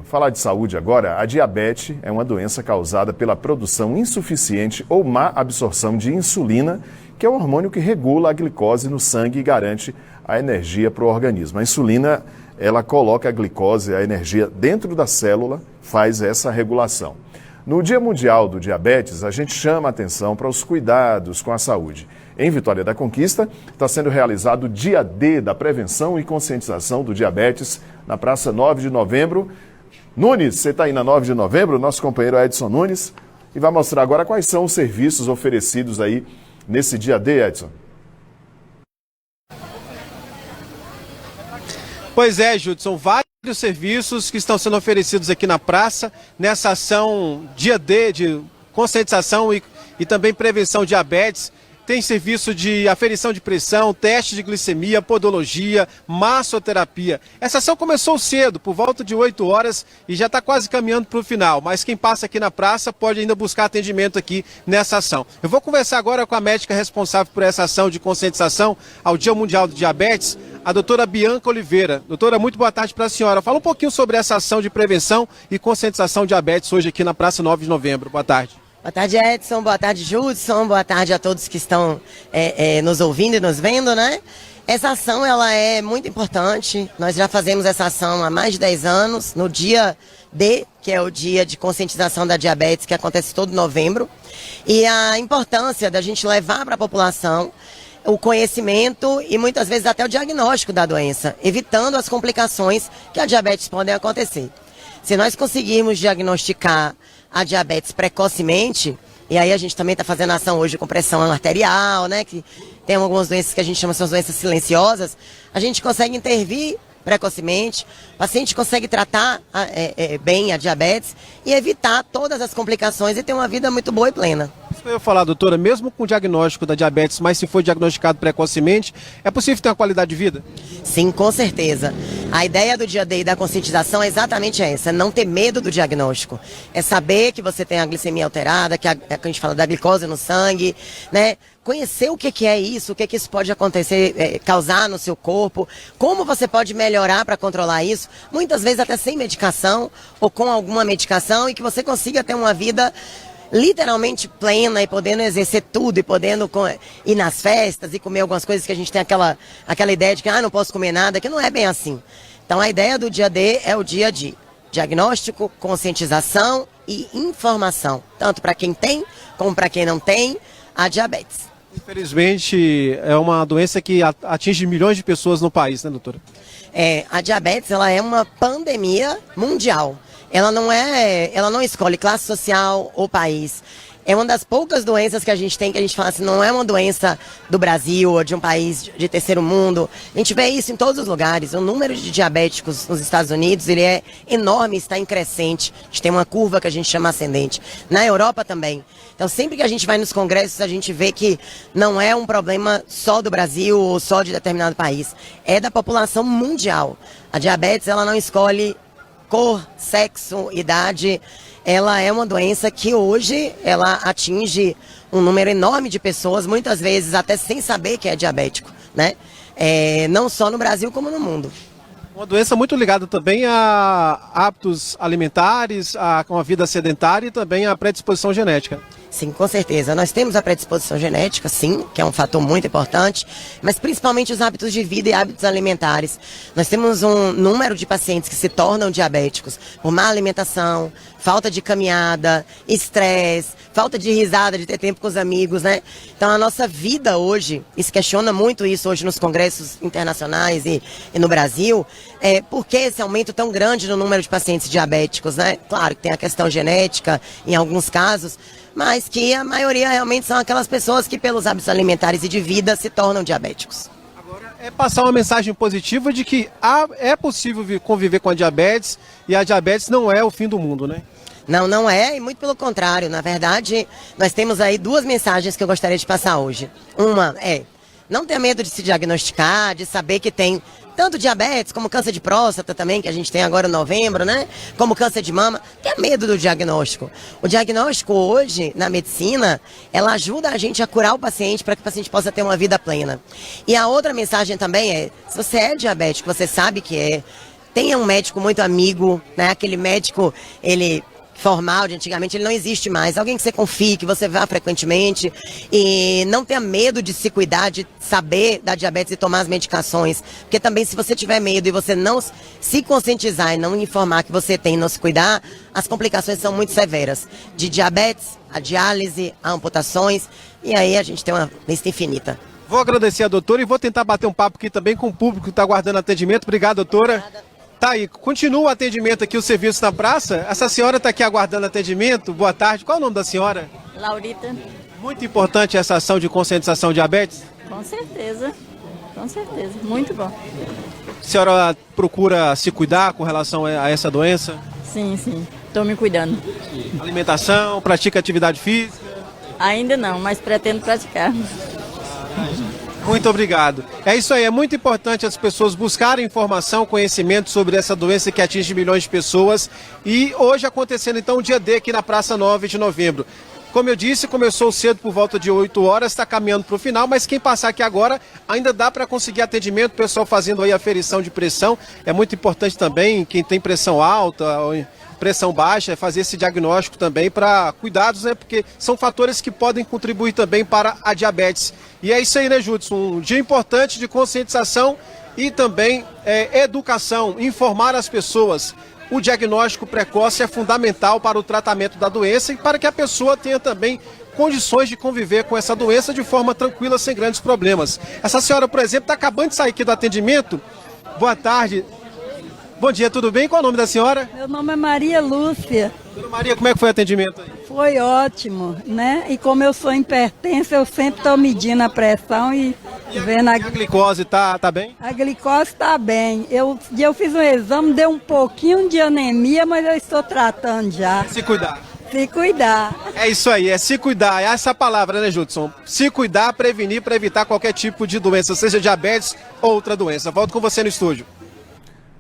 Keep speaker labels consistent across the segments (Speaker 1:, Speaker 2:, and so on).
Speaker 1: Falar de saúde agora, a diabetes é uma doença causada pela produção insuficiente ou má absorção de insulina, que é o hormônio que regula a glicose no sangue e garante a energia para o organismo. A insulina, ela coloca a glicose, a energia dentro da célula, faz essa regulação. No Dia Mundial do Diabetes, a gente chama a atenção para os cuidados com a saúde. Em Vitória da Conquista, está sendo realizado o Dia D da Prevenção e Conscientização do Diabetes, na Praça 9 de Novembro. Nunes, você está aí na 9 de novembro, nosso companheiro Edson Nunes, e vai mostrar agora quais são os serviços oferecidos aí nesse Dia D, Edson.
Speaker 2: Pois é, Judson, vários serviços que estão sendo oferecidos aqui na praça, nessa ação Dia D de conscientização e também prevenção de diabetes. Tem serviço de aferição de pressão, teste de glicemia, podologia, massoterapia. Essa ação começou cedo, por volta de 8 horas, e já está quase caminhando para o final. Mas quem passa aqui na praça pode ainda buscar atendimento aqui nessa ação. Eu vou conversar agora com a médica responsável por essa ação de conscientização ao Dia Mundial do Diabetes, a doutora Bianca Oliveira. Doutora, muito boa tarde para a senhora. Fala um pouquinho sobre essa ação de prevenção e conscientização de diabetes hoje aqui na Praça 9 de Novembro. Boa tarde.
Speaker 3: Boa tarde, Edson. Boa tarde, Judson. Boa tarde a todos que estão nos ouvindo e nos vendo, né? Essa ação, ela é muito importante. Nós já fazemos essa ação há mais de 10 anos, no dia D, que é o dia de conscientização da diabetes, que acontece todo novembro. E a importância da gente levar para a população o conhecimento e muitas vezes até o diagnóstico da doença, evitando as complicações que a diabetes podem acontecer. Se nós conseguirmos diagnosticar a diabetes precocemente, e aí a gente também está fazendo ação hoje com pressão arterial, né, que tem algumas doenças que a gente chama de doenças silenciosas, a gente consegue intervir precocemente, o paciente consegue tratar bem a diabetes e evitar todas as complicações e ter uma vida muito boa e plena.
Speaker 2: Isso que eu ia falar, doutora, mesmo com o diagnóstico da diabetes, mas se for diagnosticado precocemente, é possível ter uma qualidade de vida?
Speaker 3: Sim, com certeza. A ideia do Dia D e da conscientização é exatamente essa, não ter medo do diagnóstico. É saber que você tem a glicemia alterada, que a gente fala da glicose no sangue, né? Conhecer o que é isso, o que isso pode acontecer, causar no seu corpo, como você pode melhorar para controlar isso, muitas vezes até sem medicação ou com alguma medicação, e que você consiga ter uma vida literalmente plena e podendo exercer tudo e podendo ir nas festas e comer algumas coisas que a gente tem aquela ideia de que não posso comer nada, que não é bem assim. Então a ideia do Dia D é o dia de diagnóstico, conscientização e informação, tanto para quem tem como para quem não tem a diabetes.
Speaker 2: Infelizmente, é uma doença que atinge milhões de pessoas no país, né, doutora?
Speaker 3: A diabetes, ela é uma pandemia mundial. Ela não escolhe classe social ou país. É uma das poucas doenças que a gente tem, que a gente fala assim, não é uma doença do Brasil ou de um país de terceiro mundo. A gente vê isso em todos os lugares. O número de diabéticos nos Estados Unidos, ele é enorme, está em crescente. A gente tem uma curva que a gente chama ascendente. Na Europa também. Então, sempre que a gente vai nos congressos, a gente vê que não é um problema só do Brasil ou só de determinado país. É da população mundial. A diabetes, ela não escolhe cor, sexo, idade. Ela é uma doença que hoje ela atinge um número enorme de pessoas, muitas vezes até sem saber que é diabético, né? Não só no Brasil como no mundo.
Speaker 2: Uma doença muito ligada também a hábitos alimentares, a uma vida sedentária e também a predisposição genética.
Speaker 3: Sim, com certeza. Nós temos a predisposição genética, sim, que é um fator muito importante, mas principalmente os hábitos de vida e hábitos alimentares. Nós temos um número de pacientes que se tornam diabéticos por má alimentação, falta de caminhada, estresse, falta de risada, de ter tempo com os amigos, né? Então a nossa vida hoje, e se questiona muito isso hoje nos congressos internacionais e no Brasil, por que esse aumento tão grande no número de pacientes diabéticos, né? Claro que tem a questão genética em alguns casos, mas que a maioria realmente são aquelas pessoas que pelos hábitos alimentares e de vida se tornam diabéticos.
Speaker 2: Agora é passar uma mensagem positiva de que é possível conviver com a diabetes e a diabetes não é o fim do mundo, né?
Speaker 3: Não, não é, e muito pelo contrário. Na verdade, nós temos aí duas mensagens que eu gostaria de passar hoje. Uma é, não ter medo de se diagnosticar, de saber que tem tanto diabetes como câncer de próstata também, que a gente tem agora em novembro, né? Como câncer de mama, que é medo do diagnóstico. O diagnóstico hoje, na medicina, ela ajuda a gente a curar o paciente para que o paciente possa ter uma vida plena. E a outra mensagem também é, se você é diabético, você sabe que tenha um médico muito amigo, né? Aquele médico, ele formal de antigamente, ele não existe mais. Alguém que você confie, que você vá frequentemente e não tenha medo de se cuidar, de saber da diabetes e tomar as medicações. Porque também se você tiver medo e você não se conscientizar e não informar que você tem e não se cuidar, as complicações são muito severas. De diabetes, a diálise, a amputações, e aí a gente tem uma lista infinita.
Speaker 2: Vou agradecer a doutora e vou tentar bater um papo aqui também com o público que está aguardando atendimento. Obrigado, doutora. Tá aí, continua o atendimento aqui, o serviço na praça. Essa senhora está aqui aguardando atendimento. Boa tarde. Qual é o nome da senhora?
Speaker 4: Laurita.
Speaker 2: Muito importante essa ação de conscientização de diabetes.
Speaker 4: Com certeza, muito bom.
Speaker 2: A senhora procura se cuidar com relação a essa doença?
Speaker 4: Sim, estou me cuidando.
Speaker 2: Alimentação, pratica atividade física?
Speaker 4: Ainda não, mas pretendo praticar.
Speaker 2: Muito obrigado. É isso aí, é muito importante as pessoas buscarem informação, conhecimento sobre essa doença que atinge milhões de pessoas. E hoje acontecendo então o dia D aqui na Praça 9 de Novembro. Como eu disse, começou cedo por volta de 8 horas, está caminhando para o final, mas quem passar aqui agora ainda dá para conseguir atendimento, o pessoal fazendo aí aferição de pressão. É muito importante também, quem tem pressão alta ou pressão baixa, é fazer esse diagnóstico também para cuidados, né? Porque são fatores que podem contribuir também para a diabetes. E é isso aí, né, Judson? Um dia importante de conscientização e também educação, informar as pessoas. O diagnóstico precoce é fundamental para o tratamento da doença e para que a pessoa tenha também condições de conviver com essa doença de forma tranquila, sem grandes problemas. Essa senhora, por exemplo, está acabando de sair aqui do atendimento. Boa tarde. Bom dia, tudo bem? Qual é o nome da senhora?
Speaker 5: Meu nome é Maria Lúcia.
Speaker 2: Dona Maria, como é que foi o atendimento aí?
Speaker 5: Foi ótimo, né? E como eu sou hipertensa, eu sempre estou medindo a pressão e vendo
Speaker 2: A glicose tá bem?
Speaker 5: A glicose está bem. Eu fiz um exame, deu um pouquinho de anemia, mas eu estou tratando já.
Speaker 2: Se cuidar.
Speaker 5: Se cuidar.
Speaker 2: É isso aí, é se cuidar. É essa palavra, né, Judson? Se cuidar, prevenir para evitar qualquer tipo de doença, seja diabetes ou outra doença. Volto com você no estúdio.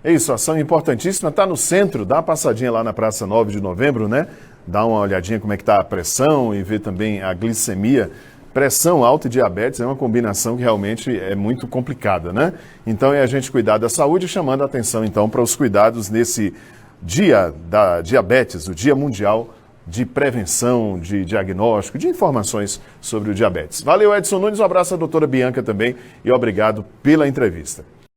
Speaker 1: É isso, ação importantíssima, está no centro, dá uma passadinha lá na Praça 9 de Novembro, né? Dá uma olhadinha como é que está a pressão e ver também a glicemia. Pressão alta e diabetes é uma combinação que realmente é muito complicada, né? Então é a gente cuidar da saúde, chamando a atenção então para os cuidados nesse dia da diabetes, o Dia Mundial de Prevenção, de Diagnóstico, de informações sobre o diabetes. Valeu, Edson Nunes, um abraço à doutora Bianca também e obrigado pela entrevista.